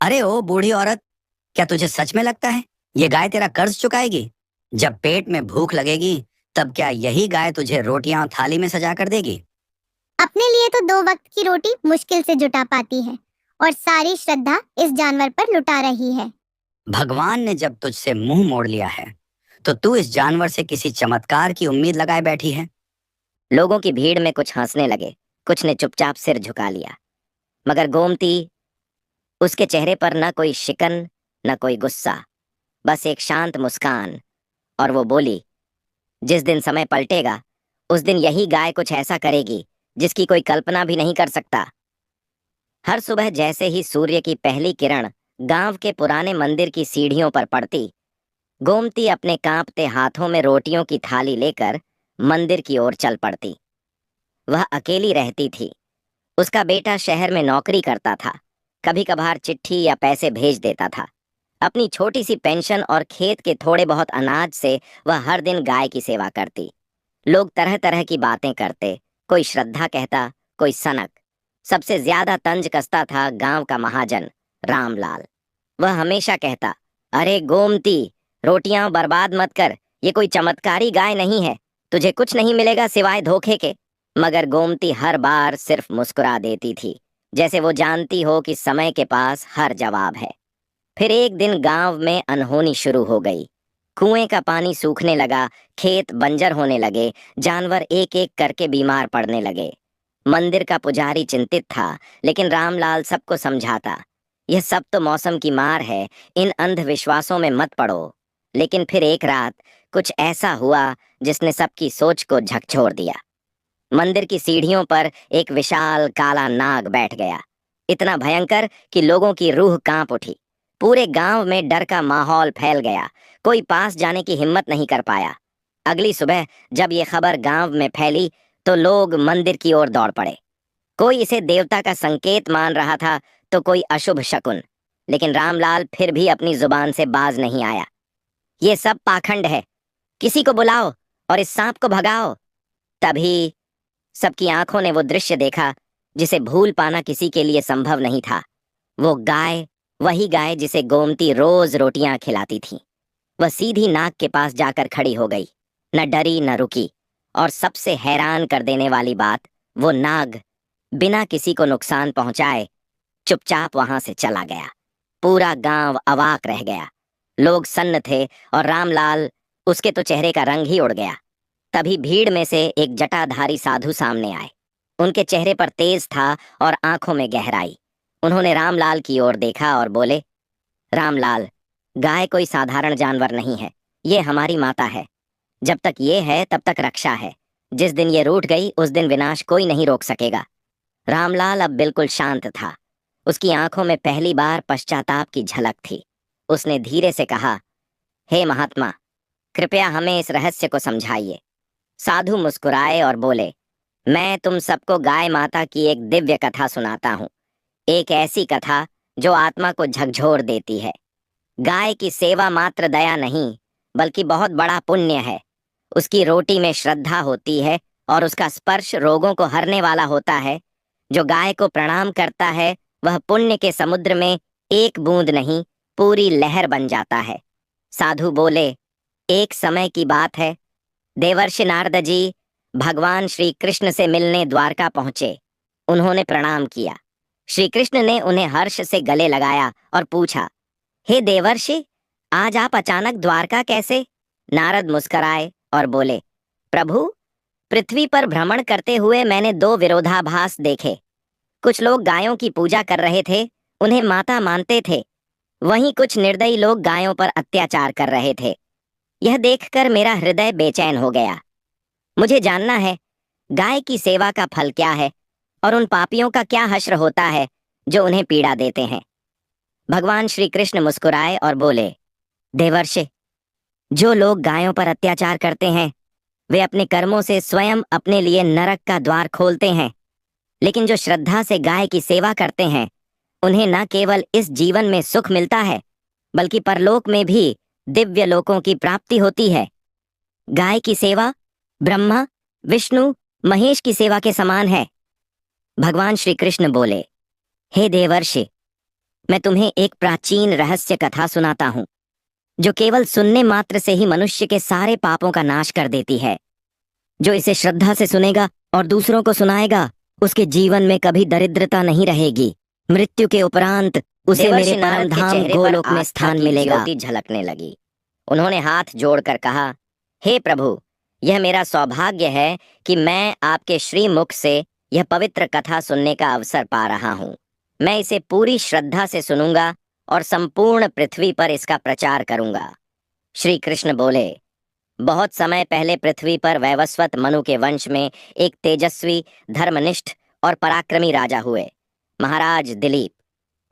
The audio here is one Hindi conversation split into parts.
अरे ओ बूढ़ी औरत, क्या तुझे सच में लगता है ये गाय तेरा कर्ज चुकाएगी? जब पेट में भूख लगेगी तब क्या यही गाय तुझे रोटियां थाली में सजा कर देगी? अपने लिए तो 2 वक्त की रोटी मुश्किल से जुटा पाती है और सारी श्रद्धा इस जानवर पर लुटा रही है। भगवान ने जब तुझसे मुंह मोड़ लिया है तो तू इस जानवर से किसी चमत्कार की उम्मीद लगाए बैठी है। लोगों की भीड़ में कुछ हंसने लगे, कुछ ने चुपचाप सिर झुका लिया। मगर गोमती, उसके चेहरे पर न कोई शिकन, न कोई गुस्सा, बस एक शांत मुस्कान। और वो बोली, जिस दिन समय पलटेगा उस दिन यही गाय कुछ ऐसा करेगी जिसकी कोई कल्पना भी नहीं कर सकता। हर सुबह जैसे ही सूर्य की पहली किरण गांव के पुराने मंदिर की सीढ़ियों पर पड़ती, गोमती अपने कांपते हाथों में रोटियों की थाली लेकर मंदिर की ओर चल पड़ती। वह अकेली रहती थी। उसका बेटा शहर में नौकरी करता था, कभी कभार चिट्ठी या पैसे भेज देता था। अपनी छोटी सी पेंशन और खेत के थोड़े बहुत अनाज से वह हर दिन गाय की सेवा करती। लोग तरह तरह की बातें करते, कोई श्रद्धा कहता, कोई सनक। सबसे ज्यादा तंज कसता था गांव का महाजन रामलाल। वह हमेशा कहता, अरे गोमती, रोटियां बर्बाद मत कर, ये कोई चमत्कारी गाय नहीं है, तुझे कुछ नहीं मिलेगा सिवाय धोखे के। मगर गोमती हर बार सिर्फ मुस्कुरा देती थी, जैसे वो जानती हो कि समय के पास हर जवाब है। फिर एक दिन गांव में अनहोनी शुरू हो गई। कुएं का पानी सूखने लगा, खेत बंजर होने लगे, जानवर एक एक करके बीमार पड़ने लगे। मंदिर का पुजारी चिंतित था, लेकिन रामलाल सबको समझाता, यह सब तो मौसम की मार है, इन अंधविश्वासों में मत पड़ो। लेकिन फिर एक रात कुछ ऐसा हुआ जिसने सबकी सोच को झकझोर दिया। मंदिर की सीढ़ियों पर एक विशाल काला नाग बैठ गया, इतना भयंकर कि लोगों की रूह कांप उठी। पूरे गांव में डर का माहौल फैल गया, कोई पास जाने की हिम्मत नहीं कर पाया। अगली सुबह जब ये खबर गांव में फैली तो लोग मंदिर की ओर दौड़ पड़े। कोई इसे देवता का संकेत मान रहा था तो कोई अशुभ शकुन। लेकिन रामलाल फिर भी अपनी जुबान से बाज नहीं आया। ये सब पाखंड है, किसी को बुलाओ और इस सांप को भगाओ। तभी सबकी आंखों ने वो दृश्य देखा जिसे भूल पाना किसी के लिए संभव नहीं था। वो गाय, वही गाय जिसे गोमती रोज रोटियां खिलाती थी। वह सीधी नाग के पास जाकर खड़ी हो गई, न डरी न रुकी। और सबसे हैरान कर देने वाली बात, वो नाग बिना किसी को नुकसान पहुंचाए चुपचाप वहां से चला गया। पूरा गांव अवाक रह गया। लोग सन्न थे और रामलाल, उसके तो चेहरे का रंग ही उड़ गया। तभी भीड़ में से एक जटाधारी साधु सामने आए। उनके चेहरे पर तेज था और आंखों में गहराई। उन्होंने रामलाल की ओर देखा और बोले, रामलाल, गाय कोई साधारण जानवर नहीं है, ये हमारी माता है। जब तक ये है तब तक रक्षा है। जिस दिन ये रूठ गई उस दिन विनाश कोई नहीं रोक सकेगा। रामलाल अब बिल्कुल शांत था। उसकी आंखों में पहली बार पश्चाताप की झलक थी। उसने धीरे से कहा, हे महात्मा, कृपया हमें इस रहस्य को समझाइए। साधु मुस्कुराए और बोले, मैं तुम सबको गाय माता की एक दिव्य कथा सुनाता हूँ। एक ऐसी कथा जो आत्मा को झकझोर देती है। गाय की सेवा मात्र दया नहीं, बल्कि बहुत बड़ा पुण्य है। उसकी रोटी में श्रद्धा होती है और उसका स्पर्श रोगों को हरने वाला होता है। जो गाय को प्रणाम करता है वह पुण्य के समुद्र में एक बूंद नहीं, पूरी लहर बन जाता है। साधु बोले, एक समय की बात है, देवर्षि नारद जी भगवान श्री कृष्ण से मिलने द्वारका पहुंचे। उन्होंने प्रणाम किया। श्री कृष्ण ने उन्हें हर्ष से गले लगाया और पूछा, हे देवर्षि, आज आप अचानक द्वारका कैसे? नारद मुस्कुराए और बोले, प्रभु, पृथ्वी पर भ्रमण करते हुए मैंने 2 विरोधाभास देखे। कुछ लोग गायों की पूजा कर रहे थे, उन्हें माता मानते थे। वहीं कुछ निर्दयी लोग गायों पर अत्याचार कर रहे थे। यह देखकर मेरा हृदय बेचैन हो गया। मुझे जानना है, गाय की सेवा का फल क्या है और उन पापियों का क्या हश्र होता है जो उन्हें पीड़ा देते हैं। भगवान श्री कृष्ण मुस्कुराए और बोले, देवर्षि, जो लोग गायों पर अत्याचार करते हैं वे अपने कर्मों से स्वयं अपने लिए नरक का द्वार खोलते हैं। लेकिन जो श्रद्धा से गाय की सेवा करते हैं उन्हें न केवल इस जीवन में सुख मिलता है, बल्कि परलोक में भी दिव्य लोकों की प्राप्ति होती है। गाय की सेवा ब्रह्मा, विष्णु, महेश की सेवा के समान है। भगवान श्री कृष्ण बोले, हे देवर्षि, मैं तुम्हें एक प्राचीन रहस्य कथा सुनाता हूँ जो केवल सुनने मात्र से ही मनुष्य के सारे पापों का नाश कर देती है। जो इसे श्रद्धा से सुनेगा और दूसरों को सुनाएगा, उसके जीवन में कभी दरिद्रता नहीं रहेगी। मृत्यु के उपरांत उसे देवर्षि मेरे नारद परम के धाम चेहरे पर गोलोक में आस्था स्थान की मिलेगा। ज्योति झलकने लगी। उन्होंने हाथ जोड़कर कहा, हे प्रभु, यह मेरा सौभाग्य है कि मैं आपके श्रीमुख से यह पवित्र कथा सुनने का अवसर पा रहा हूँ। मैं इसे पूरी श्रद्धा से सुनूंगा और संपूर्ण पृथ्वी पर इसका प्रचार करूंगा। श्री कृष्ण बोले, बहुत समय पहले पृथ्वी पर वैवस्वत मनु के वंश में एक तेजस्वी, धर्मनिष्ठ और पराक्रमी राजा हुए, महाराज दिलीप।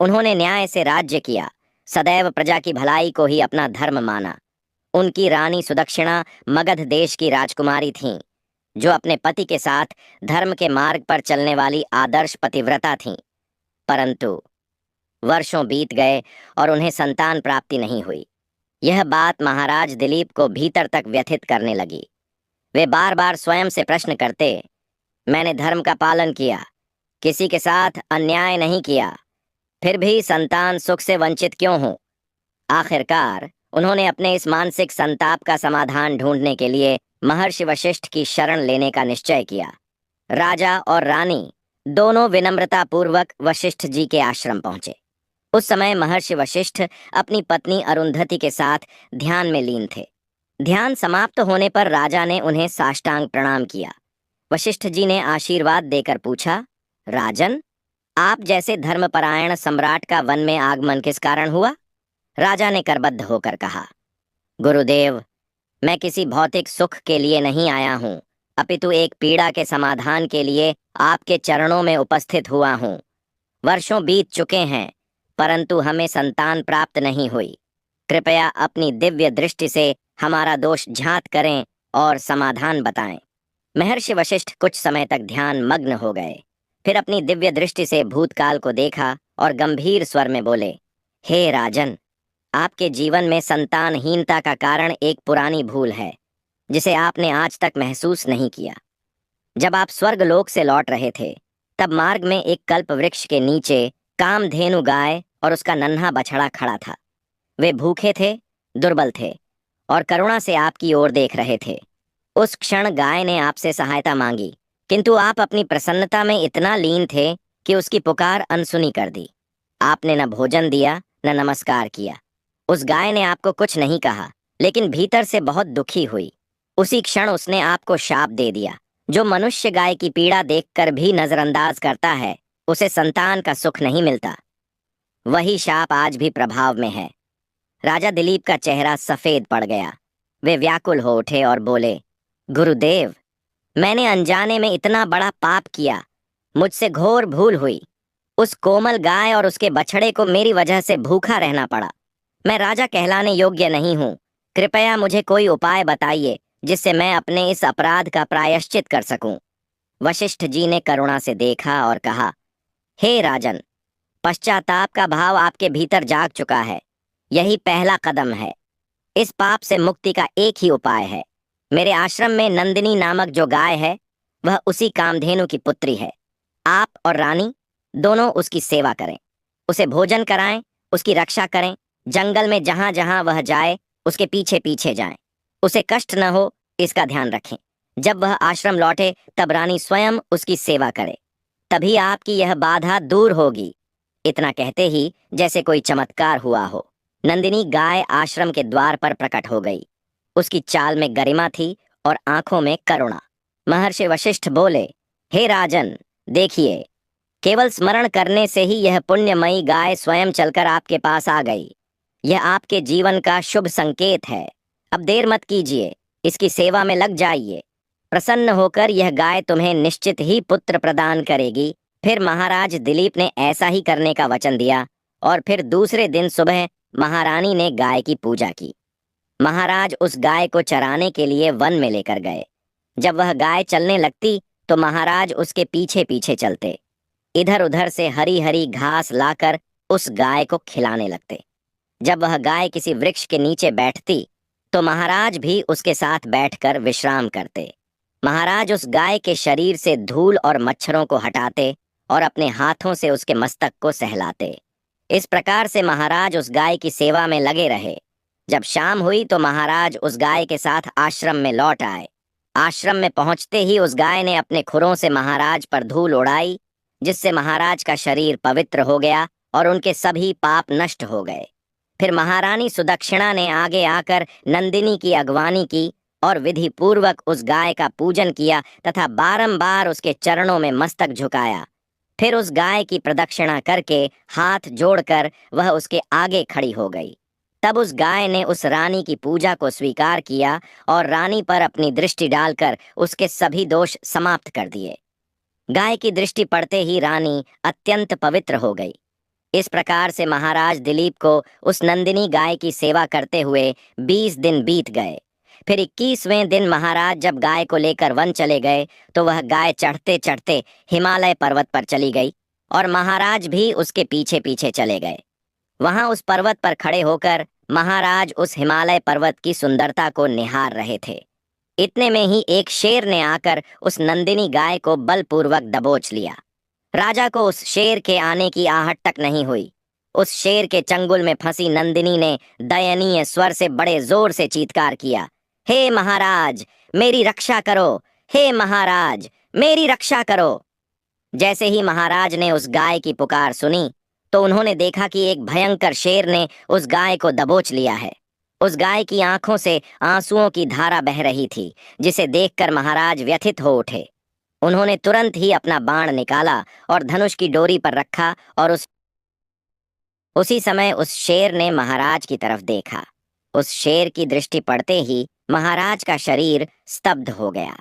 उन्होंने न्याय से राज्य किया, सदैव प्रजा की भलाई को ही अपना धर्म माना। उनकी रानी सुदक्षिणा मगध देश की राजकुमारी थीं, जो अपने पति के साथ धर्म के मार्ग पर चलने वाली आदर्श पतिव्रता थीं। परंतु वर्षों बीत गए और उन्हें संतान प्राप्ति नहीं हुई। यह बात महाराज दिलीप को भीतर तक व्यथित करने लगी। वे बार बार स्वयं से प्रश्न करते, मैंने धर्म का पालन किया, किसी के साथ अन्याय नहीं किया, फिर भी संतान सुख से वंचित क्यों हूं? आखिरकार उन्होंने अपने इस मानसिक संताप का समाधान ढूंढने के लिए महर्षि वशिष्ठ की शरण लेने का निश्चय किया। राजा और रानी दोनों विनम्रता पूर्वक वशिष्ठ जी के आश्रम पहुंचे। उस समय महर्षि वशिष्ठ अपनी पत्नी अरुंधति के साथ ध्यान में लीन थे। ध्यान समाप्त होने पर राजा ने उन्हें साष्टांग प्रणाम किया। वशिष्ठ जी ने आशीर्वाद देकर पूछा, राजन, आप जैसे धर्मपरायण सम्राट का वन में आगमन किस कारण हुआ? राजा ने करबद्ध होकर कहा, गुरुदेव, मैं किसी भौतिक सुख के लिए नहीं आया हूँ, अपितु एक पीड़ा के समाधान के लिए आपके चरणों में उपस्थित हुआ हूँ। वर्षों बीत चुके हैं, परंतु हमें संतान प्राप्त नहीं हुई। कृपया अपनी दिव्य दृष्टि से हमारा दोष झांत करें और समाधान बताएं। महर्षि वशिष्ठ कुछ समय तक ध्यान मग्न हो गए, फिर अपनी दिव्य दृष्टि से भूतकाल को देखा और गंभीर स्वर में बोले, हे राजन, आपके जीवन में संतानहीनता का कारण एक पुरानी भूल है, जिसे आपने आज तक महसूस नहीं किया। जब आप स्वर्गलोक से लौट रहे थे, तब मार्ग में एक कल्प वृक्ष के नीचे कामधेनु गाय और उसका नन्हा बछड़ा खड़ा था। वे भूखे थे, दुर्बल थे और करुणा से आपकी ओर देख रहे थे। उस क्षण गाय ने आपसे सहायता मांगी, किंतु आप अपनी प्रसन्नता में इतना लीन थे कि उसकी पुकार अनसुनी कर दी। आपने न भोजन दिया, न नमस्कार किया। उस गाय ने आपको कुछ नहीं कहा, लेकिन भीतर से बहुत दुखी हुई। उसी क्षण उसने आपको शाप दे दिया। जो मनुष्य गाय की पीड़ा देखकर भी नजरअंदाज करता है, उसे संतान का सुख नहीं मिलता। वही शाप आज भी प्रभाव में है। राजा दिलीप का चेहरा सफेद पड़ गया। वे व्याकुल हो उठे और बोले, गुरुदेव, मैंने अनजाने में इतना बड़ा पाप किया, मुझसे घोर भूल हुई। उस कोमल गाय और उसके बछड़े को मेरी वजह से भूखा रहना पड़ा। मैं राजा कहलाने योग्य नहीं हूँ। कृपया मुझे कोई उपाय बताइए जिससे मैं अपने इस अपराध का प्रायश्चित कर सकूं। वशिष्ठ जी ने करुणा से देखा और कहा, हे राजन, पश्चाताप का भाव आपके भीतर जाग चुका है। यही पहला कदम है। इस पाप से मुक्ति का एक ही उपाय है। मेरे आश्रम में नंदिनी नामक जो गाय है, वह उसी कामधेनु की पुत्री है। आप और रानी दोनों उसकी सेवा करें, उसे भोजन कराएं, उसकी रक्षा करें। जंगल में जहां जहां वह जाए, उसके पीछे पीछे जाएं। उसे कष्ट न हो, इसका ध्यान रखें। जब वह आश्रम लौटे, तब रानी स्वयं उसकी सेवा करे, तभी आपकी यह बाधा दूर होगी। इतना कहते ही जैसे कोई चमत्कार हुआ हो, नंदिनी गाय आश्रम के द्वार पर प्रकट हो गई। उसकी चाल में गरिमा थी और आंखों में करुणा। महर्षि वशिष्ठ बोले, हे राजन, देखिए, केवल स्मरण करने से ही यह पुण्यमयी गाय स्वयं चलकर आपके पास आ गई। यह आपके जीवन का शुभ संकेत है। अब देर मत कीजिए, इसकी सेवा में लग जाइए। प्रसन्न होकर यह गाय तुम्हें निश्चित ही पुत्र प्रदान करेगी। फिर महाराज दिलीप ने ऐसा ही करने का वचन दिया और फिर दूसरे दिन सुबह महारानी ने गाय की पूजा की। महाराज उस गाय को चराने के लिए वन में लेकर गए। जब वह गाय चलने लगती तो महाराज उसके पीछे पीछे चलते, इधर उधर से हरी हरी घास लाकर उस गाय को खिलाने लगते। जब वह गाय किसी वृक्ष के नीचे बैठती तो महाराज भी उसके साथ बैठकर विश्राम करते। महाराज उस गाय के शरीर से धूल और मच्छरों को हटाते और अपने हाथों से उसके मस्तक को सहलाते। इस प्रकार से महाराज उस गाय की सेवा में लगे रहे। जब शाम हुई तो महाराज उस गाय के साथ आश्रम में लौट आए। आश्रम में पहुंचते ही उस गाय ने अपने खुरों से महाराज पर धूल उड़ाई, जिससे महाराज का शरीर पवित्र हो गया और उनके सभी पाप नष्ट हो गए। फिर महारानी सुदक्षिणा ने आगे आकर नंदिनी की अगवानी की और विधि पूर्वक उस गाय का पूजन किया तथा बारंबार उसके चरणों में मस्तक झुकाया। फिर उस गाय की प्रदक्षिणा करके हाथ जोड़कर वह उसके आगे खड़ी हो गई। तब उस गाय ने उस रानी की पूजा को स्वीकार किया और रानी पर अपनी दृष्टि डालकर उसके सभी दोष समाप्त कर दिए। गाय की दृष्टि पड़ते ही रानी अत्यंत पवित्र हो गई। इस प्रकार से महाराज दिलीप को उस नंदिनी गाय की सेवा करते हुए 20 दिन बीत गए। फिर 21वें दिन महाराज जब गाय को लेकर वन चले गए तो वह गाय चढ़ते चढ़ते हिमालय पर्वत पर चली गई और महाराज भी उसके पीछे पीछे चले गए। वहां उस पर्वत पर खड़े होकर महाराज उस हिमालय पर्वत की सुंदरता को निहार रहे थे। इतने में ही एक शेर ने आकर उस नंदिनी गाय को बलपूर्वक दबोच लिया। राजा को उस शेर के आने की आहट तक नहीं हुई। उस शेर के चंगुल में फंसी नंदिनी ने दयनीय स्वर से बड़े जोर से चीत्कार किया, हे महाराज मेरी रक्षा करो, हे महाराज मेरी रक्षा करो। जैसे ही महाराज ने उस गाय की पुकार सुनी तो उन्होंने देखा कि एक भयंकर शेर ने उस गाय को दबोच लिया है। उस गाय की आंखों से आंसुओं की धारा बह रही थी, जिसे देखकर महाराज व्यथित हो उठे। उन्होंने तुरंत ही अपना बाण निकाला और धनुष की डोरी पर रखा और उसी समय उस शेर ने महाराज की तरफ देखा। उस शेर की दृष्टि पड़ते ही महाराज का शरीर स्तब्ध हो गया।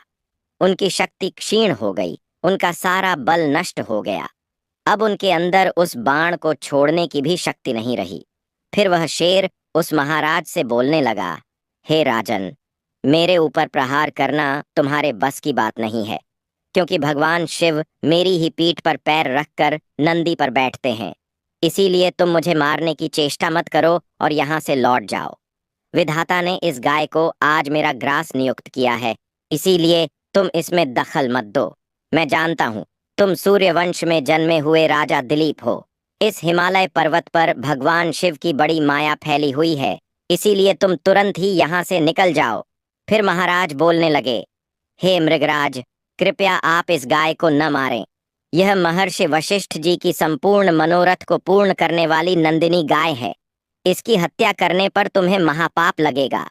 उनकी शक्ति क्षीण हो गई, उनका सारा बल नष्ट हो गया। अब उनके अंदर उस बाण को छोड़ने की भी शक्ति नहीं रही। फिर वह शेर उस महाराज से बोलने लगा, हे राजन, मेरे ऊपर प्रहार करना तुम्हारे बस की बात नहीं है, क्योंकि भगवान शिव मेरी ही पीठ पर पैर रखकर नंदी पर बैठते हैं। इसीलिए तुम मुझे मारने की चेष्टा मत करो और यहाँ से लौट जाओ। विधाता ने इस गाय को आज मेरा ग्रास नियुक्त किया है, इसीलिए तुम इसमें दखल मत दो। मैं जानता हूँ तुम सूर्यवंश में जन्मे हुए राजा दिलीप हो। इस हिमालय पर्वत पर भगवान शिव की बड़ी माया फैली हुई है, इसीलिए तुम तुरंत ही यहाँ से निकल जाओ। फिर महाराज बोलने लगे, हे मृगराज, कृपया आप इस गाय को न मारें। यह महर्षि वशिष्ठ जी की संपूर्ण मनोरथ को पूर्ण करने वाली नंदिनी गाय है। इसकी हत्या करने पर तुम्हें महापाप लगेगा।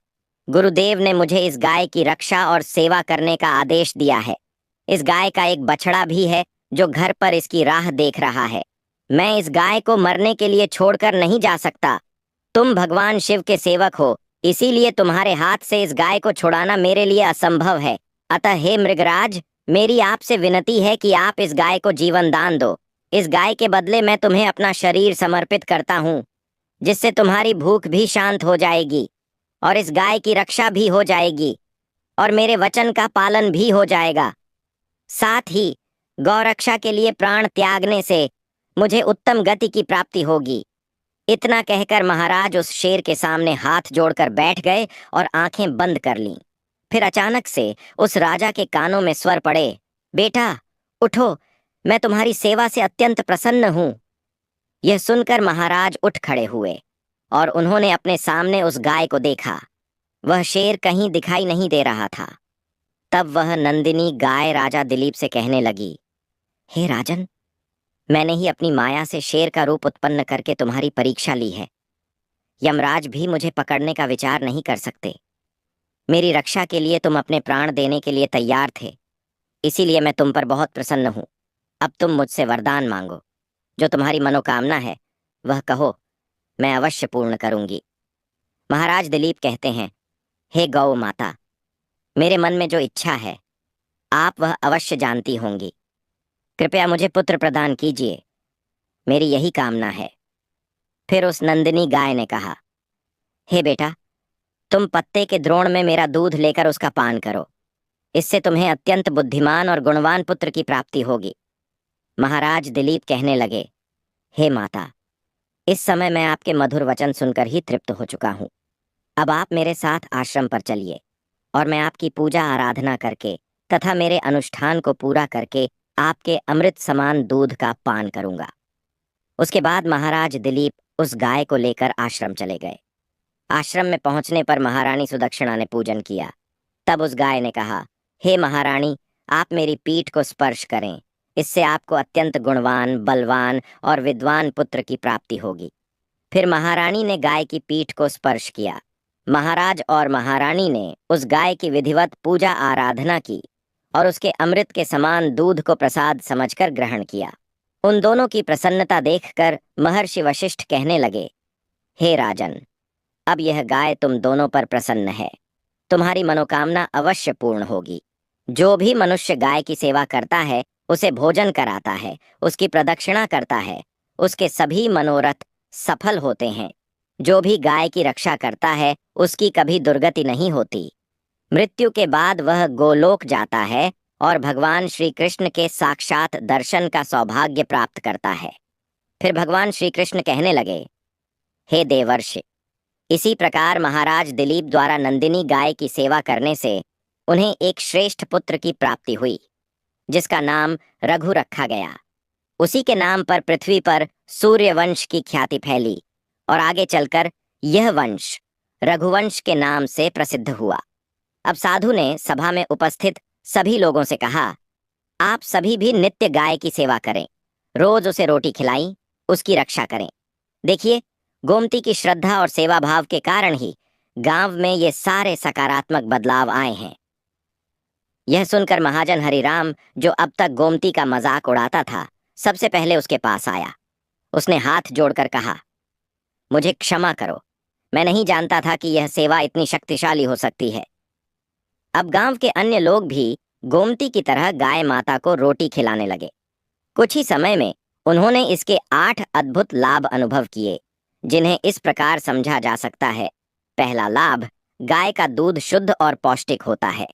गुरुदेव ने मुझे इस गाय की रक्षा और सेवा करने का आदेश दिया है। इस गाय का एक बछड़ा भी है जो घर पर इसकी राह देख रहा है। मैं इस गाय को मरने के लिए छोड़कर नहीं जा सकता। तुम भगवान शिव के सेवक हो, इसीलिए तुम्हारे हाथ से इस गाय को छुड़ाना मेरे लिए असंभव है। अतः हे मृगराज, मेरी आपसे विनती है कि आप इस गाय को जीवन दान दो। इस गाय के बदले मैं तुम्हें अपना शरीर समर्पित करता हूँ, जिससे तुम्हारी भूख भी शांत हो जाएगी और इस गाय की रक्षा भी हो जाएगी और मेरे वचन का पालन भी हो जाएगा। साथ ही गौरक्षा के लिए प्राण त्यागने से मुझे उत्तम गति की प्राप्ति होगी। इतना कहकर महाराज उस शेर के सामने हाथ जोड़कर बैठ गए और आंखें बंद कर लीं। फिर अचानक से उस राजा के कानों में स्वर पड़े, बेटा उठो, मैं तुम्हारी सेवा से अत्यंत प्रसन्न हूं। यह सुनकर महाराज उठ खड़े हुए और उन्होंने अपने सामने उस गाय को देखा। वह शेर कहीं दिखाई नहीं दे रहा था। तब वह नंदिनी गाय राजा दिलीप से कहने लगी, हे राजन, मैंने ही अपनी माया से शेर का रूप उत्पन्न करके तुम्हारी परीक्षा ली है। यमराज भी मुझे पकड़ने का विचार नहीं कर सकते। मेरी रक्षा के लिए तुम अपने प्राण देने के लिए तैयार थे, इसीलिए मैं तुम पर बहुत प्रसन्न हूं। अब तुम मुझसे वरदान मांगो। जो तुम्हारी मनोकामना है वह कहो, मैं अवश्य पूर्ण करूंगी। महाराज दिलीप कहते हैं, हे गौ माता, मेरे मन में जो इच्छा है आप वह अवश्य जानती होंगी। कृपया मुझे पुत्र प्रदान कीजिए, मेरी यही कामना है। फिर उस नंदिनी गाय ने कहा, हे बेटा, तुम पत्ते के द्रोण में मेरा दूध लेकर उसका पान करो। इससे तुम्हें अत्यंत बुद्धिमान और गुणवान पुत्र की प्राप्ति होगी। महाराज दिलीप कहने लगे, हे माता, इस समय मैं आपके मधुर वचन सुनकर ही तृप्त हो चुका हूँ। अब आप मेरे साथ आश्रम पर चलिए और मैं आपकी पूजा आराधना करके तथा मेरे अनुष्ठान को पूरा करके आपके अमृत समान दूध का पान करूंगा। उसके बाद महाराज दिलीप उस गाय को लेकर आश्रम चले गए। आश्रम में पहुंचने पर महारानी सुदक्षिणा ने पूजन किया। तब उस गाय ने कहा, हे महारानी, आप मेरी पीठ को स्पर्श करें, इससे आपको अत्यंत गुणवान, बलवान और विद्वान पुत्र की प्राप्ति होगी। फिर महारानी ने गाय की पीठ को स्पर्श किया। महाराज और महारानी ने उस गाय की विधिवत पूजा आराधना की और उसके अमृत के समान दूध को प्रसाद समझकर ग्रहण किया। उन दोनों की प्रसन्नता देखकर महर्षि वशिष्ठ कहने लगे, हे राजन, अब यह गाय तुम दोनों पर प्रसन्न है, तुम्हारी मनोकामना अवश्य पूर्ण होगी। जो भी मनुष्य गाय की सेवा करता है, उसे भोजन कराता है, उसकी प्रदक्षिणा करता है, उसके सभी मनोरथ सफल होते हैं। जो भी गाय की रक्षा करता है, उसकी कभी दुर्गति नहीं होती। मृत्यु के बाद वह गोलोक जाता है और भगवान श्री कृष्ण के साक्षात दर्शन का सौभाग्य प्राप्त करता है। फिर भगवान श्री कृष्ण कहने लगे, हे देवर्षि, इसी प्रकार महाराज दिलीप द्वारा नंदिनी गाय की सेवा करने से उन्हें एक श्रेष्ठ पुत्र की प्राप्ति हुई, जिसका नाम रघु रखा गया। उसी के नाम पर पृथ्वी पर सूर्यवंश की ख्याति फैली और आगे चलकर यह वंश रघुवंश के नाम से प्रसिद्ध हुआ। अब साधु ने सभा में उपस्थित सभी लोगों से कहा, आप सभी भी नित्य गाय की सेवा करें, रोज उसे रोटी खिलाएं, उसकी रक्षा करें। देखिए, गोमती की श्रद्धा और सेवा भाव के कारण ही गांव में ये सारे सकारात्मक बदलाव आए हैं। यह सुनकर महाजन हरिराम, जो अब तक गोमती का मजाक उड़ाता था, सबसे पहले उसके पास आया। उसने हाथ जोड़कर कहा, मुझे क्षमा करो, मैं नहीं जानता था कि यह सेवा इतनी शक्तिशाली हो सकती है। अब गांव के अन्य लोग भी गोमती की तरह गाय माता को रोटी खिलाने लगे। कुछ ही समय में उन्होंने इसके 8 अद्भुत लाभ अनुभव किए, जिन्हें इस प्रकार समझा जा सकता है। पहला लाभ, गाय का दूध शुद्ध और पौष्टिक होता है।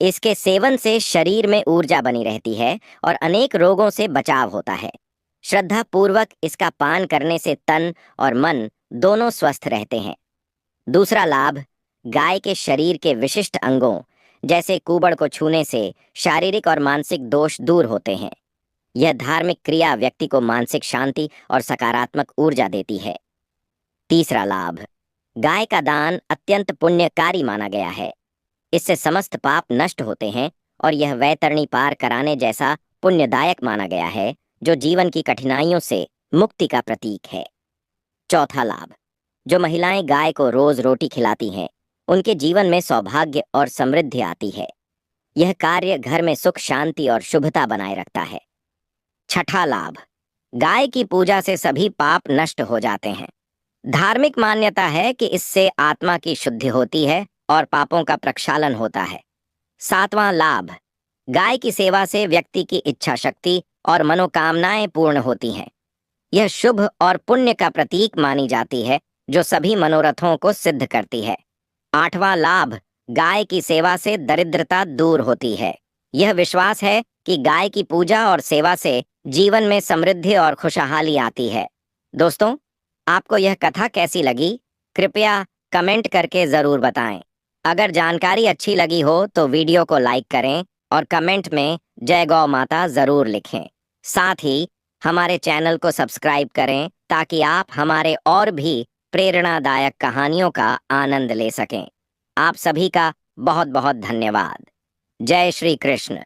इसके सेवन से शरीर में ऊर्जा बनी रहती है और अनेक रोगों से बचाव होता है। श्रद्धा पूर्वक इसका पान करने से तन और मन दोनों स्वस्थ रहते हैं। दूसरा लाभ, गाय के शरीर के विशिष्ट अंगों जैसे कूबड़ को छूने से शारीरिक और मानसिक दोष दूर होते हैं। यह धार्मिक क्रिया व्यक्ति को मानसिक शांति और सकारात्मक ऊर्जा देती है। तीसरा लाभ, गाय का दान अत्यंत पुण्यकारी माना गया है। इससे समस्त पाप नष्ट होते हैं और यह वैतरणी पार कराने जैसा पुण्यदायक माना गया है, जो जीवन की कठिनाइयों से मुक्ति का प्रतीक है। चौथा लाभ, जो महिलाएं गाय को रोज रोटी खिलाती हैं, उनके जीवन में सौभाग्य और समृद्धि आती है। यह कार्य घर में सुख, शांति और शुभता बनाए रखता है। छठा लाभ, गाय की पूजा से सभी पाप नष्ट हो जाते हैं। धार्मिक मान्यता है कि इससे आत्मा की शुद्धि होती है और पापों का प्रक्षालन होता है। सातवां लाभ, गाय की सेवा से व्यक्ति की इच्छा शक्ति और मनोकामनाएं पूर्ण होती हैं। यह शुभ और पुण्य का प्रतीक मानी जाती है, जो सभी मनोरथों को सिद्ध करती है। आठवां लाभ, गाय की सेवा से दरिद्रता दूर होती है। यह विश्वास है कि गाय की पूजा और सेवा से जीवन में समृद्धि और खुशहाली आती है। दोस्तों, आपको यह कथा कैसी लगी? कृपया कमेंट करके जरूर बताएं। अगर जानकारी अच्छी लगी हो तो वीडियो को लाइक करें और कमेंट में जय गौ माता जरूर लिखें। साथ ही हमारे चैनल को सब्सक्राइब करें ताकि आप हमारे और भी प्रेरणादायक कहानियों का आनंद ले सकें। आप सभी का बहुत बहुत धन्यवाद। जय श्री कृष्ण।